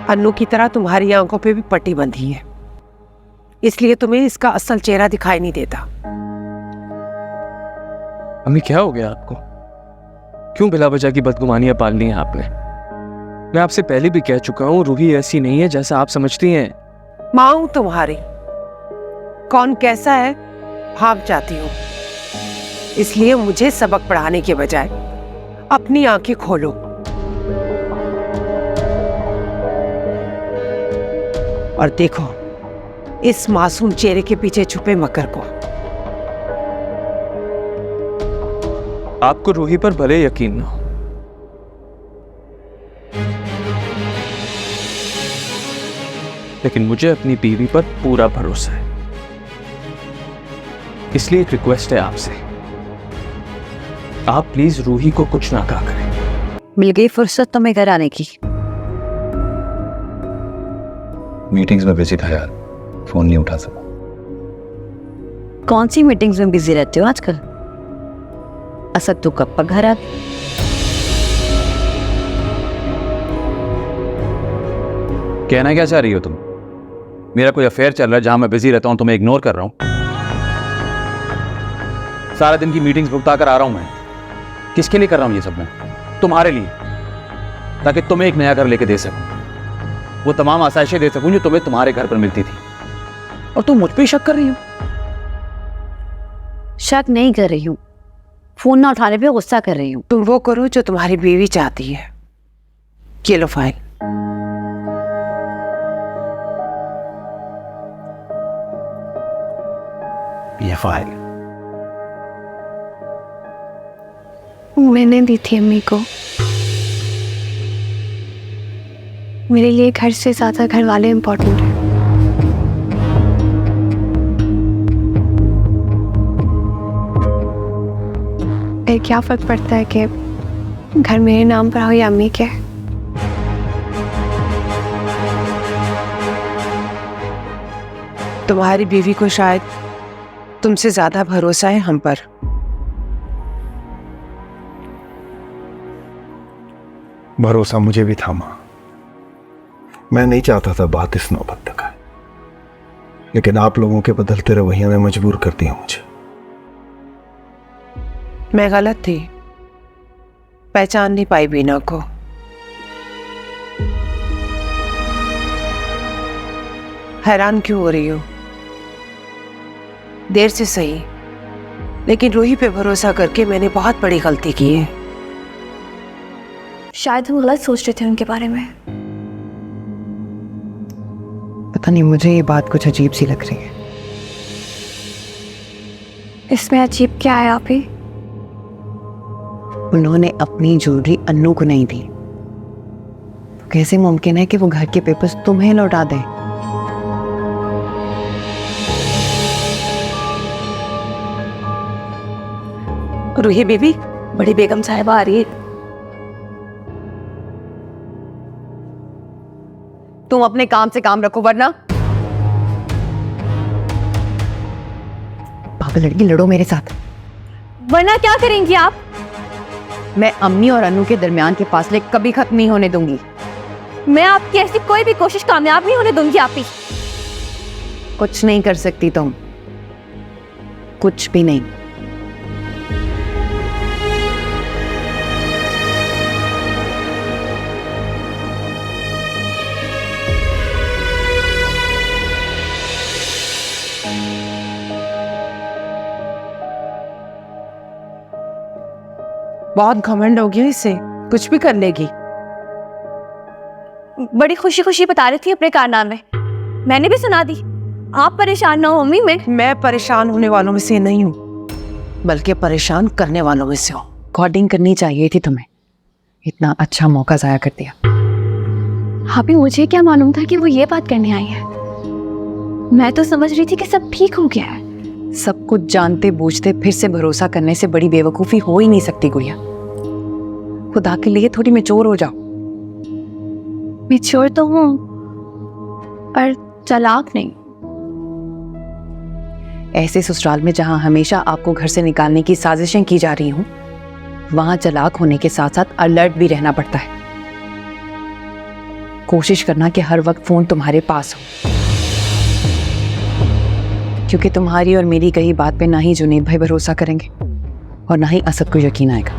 अन्नू की तरह तुम्हारी आंखों पे भी पट्टी बंधी है, इसलिए तुम्हें इसका असल चेहरा दिखाई नहीं देता। अम्मी क्या हो गया आपको? क्यों बिला वजह की बदगुमानियां पाल ली हैं आपने? मैं आपसे पहले भी कह चुका हूं, रूही ऐसी नहीं है जैसा आप समझती हैं। माँ हूं तुम्हारी, कौन कैसा है भाप जाती हूँ, इसलिए मुझे सबक पढ़ाने के बजाय अपनी आंखें खोलो। और देखो इस मासूम चेहरे के पीछे छुपे मकर को। आपको रूही पर भले यकीन ना हो, लेकिन मुझे अपनी बीवी पर पूरा भरोसा है। इसलिए एक रिक्वेस्ट है आपसे, आप प्लीज रूही को कुछ ना कहा करें। मिल गई फुर्सत तुम्हें घर आने की? मीटिंग्स में बिजी था यार, फोन नहीं उठा सका। कौन सी मीटिंग्स में बिजी रहते हो आजकल? असद तो कब घर आ गई? कहना क्या चाह रही हो तुम? मेरा कोई अफेयर चल रहा है जहां मैं बिजी रहता हूं, तुम्हें इग्नोर कर रहा हूं। सारा दिन की मीटिंग्स भुगता कर आ रहा हूं मैं। किसके लिए कर रहा हूं ये सब मैं? तुम्हारे लिए, ताकि तुम्हें एक नया घर लेके दे सकूं, वो तमाम आसाइशें दे सकूं जो तुम्हें तुम्हारे घर पर मिलती थी। और तुम मुझ पे ही शक कर रही हो? शक नहीं कर रही हूँ, फोन ना उठाने पे गुस्सा कर रही हूँ। तुम वो करो जो तुम्हारी बीवी चाहती है। ये लो फाइल। ये फाइल मैंने दी थी अम्मी को। मेरे लिए घर से ज्यादा घर वाले इम्पोर्टेंट हैं। फिर क्या फर्क पड़ता है कि घर मेरे नाम पर हो या अम्मी के? तुम्हारी बीवी को शायद तुमसे ज्यादा भरोसा है हम पर। भरोसा मुझे भी था मां। मैं नहीं चाहता था बात इस नौबत तक आए, लेकिन आप लोगों के बदलते रवैये ने मजबूर कर दिया मुझे। मैं गलत थी, पहचान नहीं पाई बीना को। हैरान क्यों हो रही हो? देर से सही, लेकिन रूही पे भरोसा करके मैंने बहुत बड़ी गलती की है। शायद हम गलत सोच रहे थे उनके बारे में। पता नहीं, मुझे ये बात कुछ अजीब सी लग रही है। इसमें अजीब क्या है आप ही? उन्होंने अपनी ज्वेलरी अन्नू को नहीं दी, तो कैसे मुमकिन है कि वो घर के पेपर्स तुम्हें लौटा दें? रूही बीबी, बड़ी बेगम साहिबा आ रही है। तुम अपने काम से काम रखो, वरना पागल लड़की, लड़ो मेरे साथ। वरना क्या करेंगी आप? मैं अम्मी और अनु के दरमियान के फासले कभी खत्म नहीं होने दूंगी। मैं आपकी ऐसी कोई भी कोशिश कामयाब नहीं होने दूंगी आप ही। कुछ नहीं कर सकती तुम, कुछ भी नहीं। बहुत घमंड हो गया इसे, कुछ भी कर लेगी। बड़ी खुशी खुशी बता रही थी अपने कारनामे, मैंने भी सुना दी। आप परेशान ना हो मम्मी। मैं परेशान होने वालों में से नहीं हूँ, बल्कि परेशान करने वालों में से हूँ। रिकॉर्डिंग करनी चाहिए थी तुम्हें, इतना अच्छा मौका जाया कर दिया। भाभी, मुझे क्या मालूम था कि वो ये बात करने आई है। मैं तो समझ रही थी कि सब ठीक हो गया है। सब कुछ जानते बूझते फिर से भरोसा करने से बड़ी बेवकूफी हो ही नहीं सकती गुड़िया। खुदा के लिए थोड़ी मैच्योर हो जाओ। मैच्योर तो हूँ, पर चालाक नहीं। ऐसे ससुराल में जहां हमेशा आपको घर से निकालने की साजिशें की जा रही हों, वहां चालाक होने के साथ साथ अलर्ट भी रहना पड़ता है। कोशिश करना कि हर वक्त फोन तुम्हारे पास हो, क्योंकि तुम्हारी और मेरी कही बात पे ना ही जुनैद भाई भरोसा करेंगे और ना ही असद को यकीन आएगा।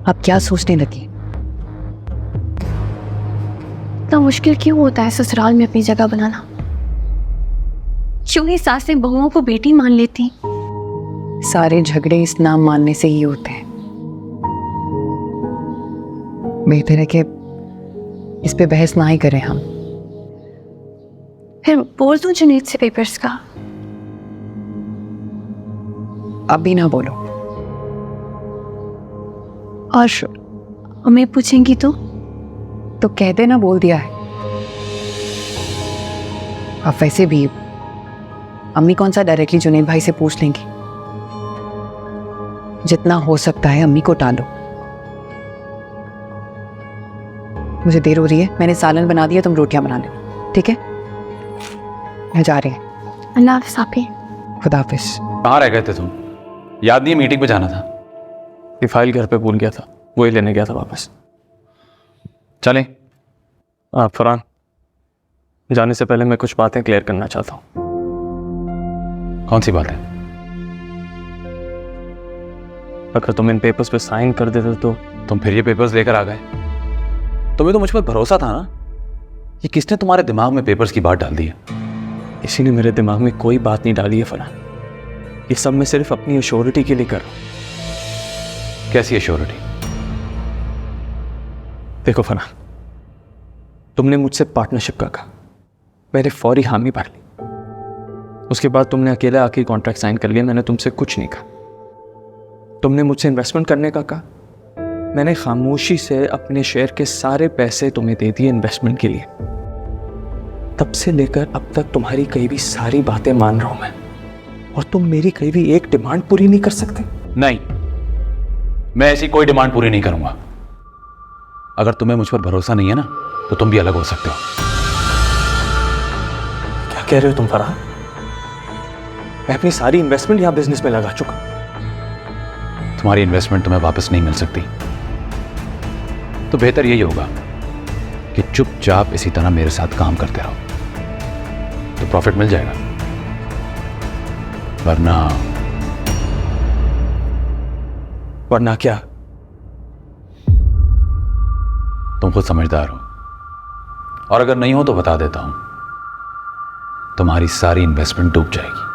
अब क्या सोचने लगी? इतना मुश्किल क्यों होता है ससुराल में अपनी जगह बनाना? क्यों नहीं सासें बहुओं को बेटी मान लेती? सारे झगड़े इस नाम मानने से ही होते हैं। बेहतर है कि इस पे बहस ना ही करें हम। फिर बोल दूं जुनैद से पेपर्स का? अब भी ना बोलो। और हमें पूछेंगी तो कह देना बोल दिया है। अब वैसे भी अम्मी कौन सा डायरेक्टली जुनैद भाई से पूछ लेंगी। जितना हो सकता है अम्मी को टालो। मुझे देर हो रही है, मैंने सालन बना दिया, तुम रोटियां बना लो, ठीक है? मैं जा रही हूँ। अल्लाह हाफ़िज़ आपी। खुदा हाफिज। कहाँ रह गए थे तुम? याद नहीं है मीटिंग पे जाना था? ये फाइल घर पे भूल गया था, वही लेने गया था वापस। चलें? आप फरहान, जाने से पहले मैं कुछ बातें क्लियर करना चाहता हूँ। कौन सी बात है? अगर तुम इन पेपर्स पे साइन कर देते तो तुम फिर ये पेपर्स लेकर आ गए? तुम्हें तो मुझ पर भरोसा था ना। ये किसने तुम्हारे दिमाग में पेपर्स की बात डाल दी है? किसी ने मेरे दिमाग में कोई बात नहीं डाली है फरहान। ये सब मैं सिर्फ अपनी अश्योरिटी के लिए कर रहा हूँ। कैसी एश्योरिटी? देखो फरहान, तुमने मुझसे पार्टनरशिप का कहा, मैंने फौरी हामी भर ली। उसके बाद तुमने अकेला आके कॉन्ट्रैक्ट साइन कर लिया, मैंने तुमसे कुछ नहीं कहा। तुमने मुझसे इन्वेस्टमेंट करने का कहा, मैंने खामोशी से अपने शेयर के सारे पैसे तुम्हें दे दिए इन्वेस्टमेंट के लिए। तब से लेकर अब तक तुम्हारी कहीं भी सारी बातें मान रहा हूं मैं, और तुम मेरी कहीं भी एक डिमांड पूरी नहीं कर सकते। नहीं, मैं ऐसी कोई डिमांड पूरी नहीं करूंगा। अगर तुम्हें मुझ पर भरोसा नहीं है ना, तो तुम भी अलग हो सकते हो। क्या कह रहे हो तुम फरहान? मैं अपनी सारी इन्वेस्टमेंट यहां बिजनेस में लगा चुका। तुम्हारी इन्वेस्टमेंट तुम्हें वापस नहीं मिल सकती, तो बेहतर यही होगा कि चुपचाप इसी तरह मेरे साथ काम करते रहो, तो प्रॉफिट मिल जाएगा। वरना क्या? तुम खुद समझदार हो, और अगर नहीं हो तो बता देता हूं, तुम्हारी सारी इन्वेस्टमेंट डूब जाएगी।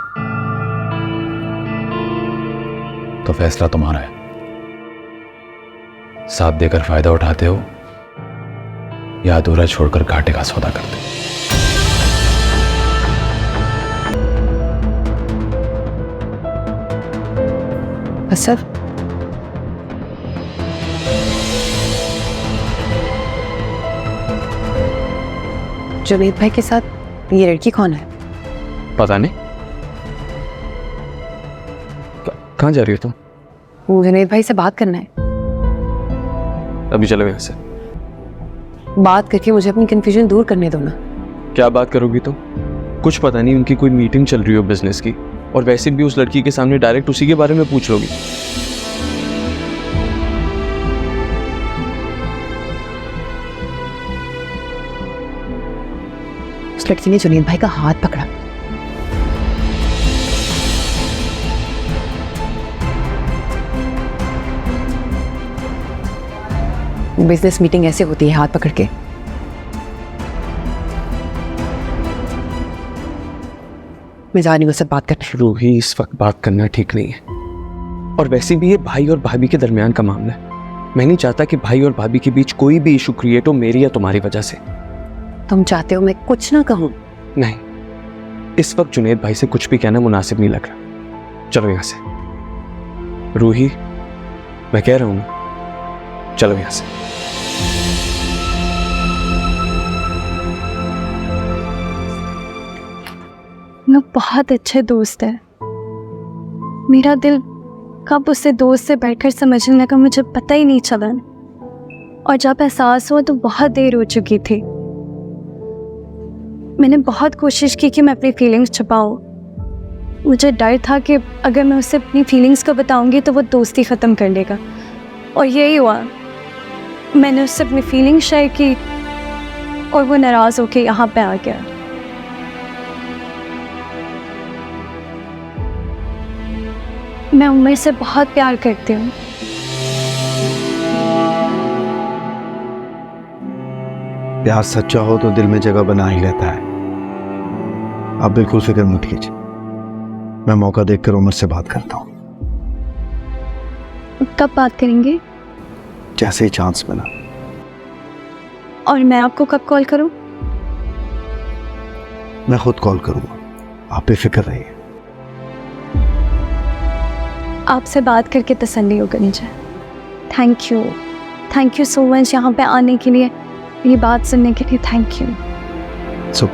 तो फैसला तुम्हारा है। साथ देकर फायदा उठाते हो या अधूरा छोड़कर घाटे का सौदा करते हो। असद, जुनैद भाई के साथ ये लड़की कौन है? पता नहीं। कहाँ जा रही हो तुम? जुनैद भाई से बात करना है। अभी चलो यहाँ से। बात करके मुझे अपनी कंफ्यूजन दूर करने दो ना। क्या बात करोगी तुम? कुछ पता नहीं, उनकी कोई मीटिंग चल रही हो बिजनेस की, और वैसे भी उस लड़की के सामने डायरेक्ट उसी के बारे में पूछ लोगी। उस लड़की ने जुनैद भाई का हाथ पकड़ा। बिजनेस मीटिंग ऐसे होती है, हाथ पकड़ के। मैं जा रही हूँ उससे बात करने। रूही, इस वक्त बात करना ठीक नहीं है, और वैसे भी ये भाई और भाभी के दरमियान का मामला है। मैं नहीं चाहता कि भाई और भाभी के बीच कोई भी इशू क्रिएट हो मेरी या तुम्हारी वजह से। तुम चाहते हो मैं कुछ ना कहूँ? नहीं, इस वक्त जुनैद भाई से कुछ भी कहना मुनासिब नहीं लग रहा। चलो यहाँ से। रूही, मैं कह रहा हूँ ना, चलो यहाँ से। वो बहुत अच्छे दोस्त है। मेरा दिल कब उससे दोस्त से बैठकर समझने लगा मुझे पता ही नहीं चला, और जब एहसास हुआ तो बहुत देर हो चुकी थी। मैंने बहुत कोशिश की कि मैं अपनी फीलिंग्स छुपाऊं। मुझे डर था कि अगर मैं उससे अपनी फीलिंग्स को बताऊंगी तो वो दोस्ती ख़त्म कर लेगा, और यही हुआ, मैंने उससे अपनी फीलिंग शेयर की और वो नाराज होके यहाँ पे आ गया। मैं उमर से बहुत प्यार करती हूँ। प्यार सच्चा हो तो दिल में जगह बना ही लेता है। आप बिल्कुल फिक्र मत कीजिए, मैं मौका देखकर उमर से बात करता हूँ। कब बात करेंगे? जैसे ही चांस मिला। और मैं आपको कब कॉल करूँ? मैं खुद कॉल करूंगा, आप बेफिक्र रहिए। आपसे बात करके तसल्ली हो गई मुझे। थैंक यू सो मच यहाँ पे आने के लिए, ये बात सुनने के लिए थैंक यू। सो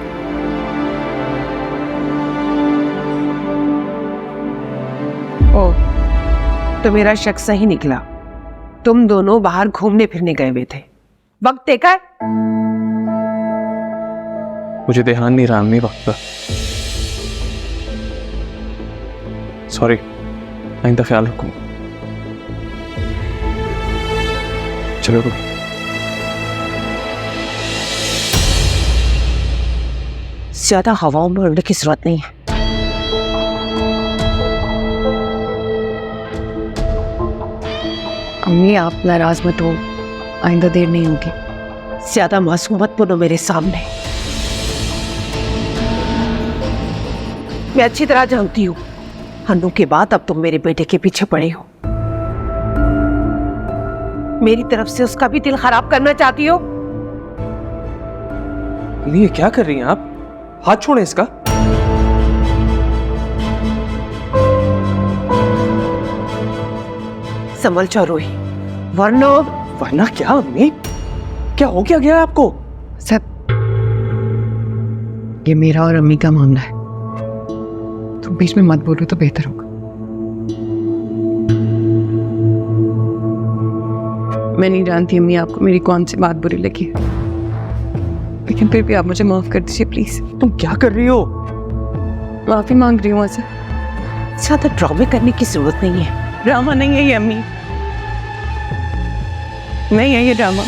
ओ, तो मेरा शक सही निकला। तुम दोनों बाहर घूमने फिरने गए हुए थे, वक्त देखा? मुझे ध्यान नहीं रहा अम्मी वक्त पर। सॉरी, आइंदा ख्याल रखूंगा। चलो रुको। ज्यादा हवाओं में उड़ने की जरूरत नहीं है। अम्मी आप नाराज मत हो, आइंदा देर नहीं होगी। ज्यादा मासूम मत बनो मेरे सामने। मैं अच्छी तरह जानती हूँ, हन्नू के बाद अब तुम मेरे बेटे के पीछे पड़े हो। मेरी तरफ से उसका भी दिल खराब करना चाहती हो। ये क्या कर रही हैं आप? हाथ छोड़ें इसका। संभल जाओ रोही, वरना क्या अम्मी? क्या हो क्या गया आपको? सब ये मेरा और अम्मी का मामला है, तुम बीच में मत बोलो तो बेहतर होगा। मैं नहीं जानती अम्मी आपको मेरी कौन सी बात बुरी लगी, लेकिन फिर भी आप मुझे माफ कर दीजिए प्लीज। तुम क्या कर रही हो? माफी मांग रही हूँ आपसे। ज्यादा ड्रामे करने की जरूरत नहीं है। ड्रामा नहीं है ये अम्मी, नहीं है ये ड्रामा।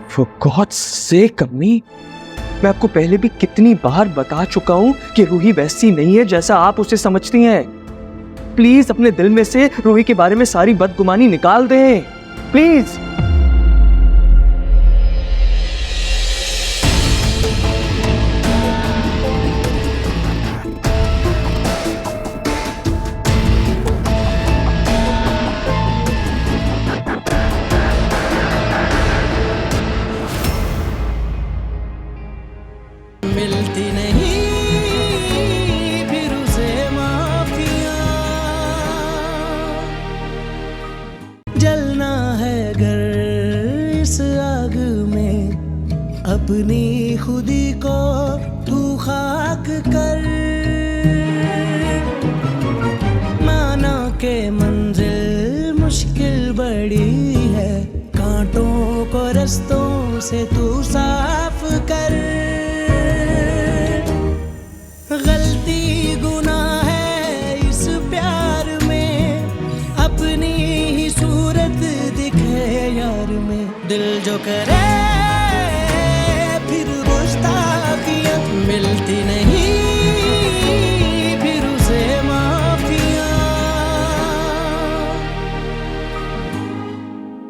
For God's sake अम्मी, मैं आपको पहले भी कितनी बार बता चुका हूं कि रूही वैसी नहीं है जैसा आप उसे समझती हैं। प्लीज अपने दिल में से रूही के बारे में सारी बदगुमानी निकाल दें, प्लीज। मिलती नहीं फिर उसे माफिया, जलना है घर इस आग में, अपनी खुदी को तू खाक कर। माना के मंजिल मुश्किल बड़ी है, कांटों को रस्तों से तू साफ कर। गलती गुनाह है इस प्यार में, अपनी ही सूरत दिखे यार में। दिल जो करे फिर गुस्ताखियां, मिलती नहीं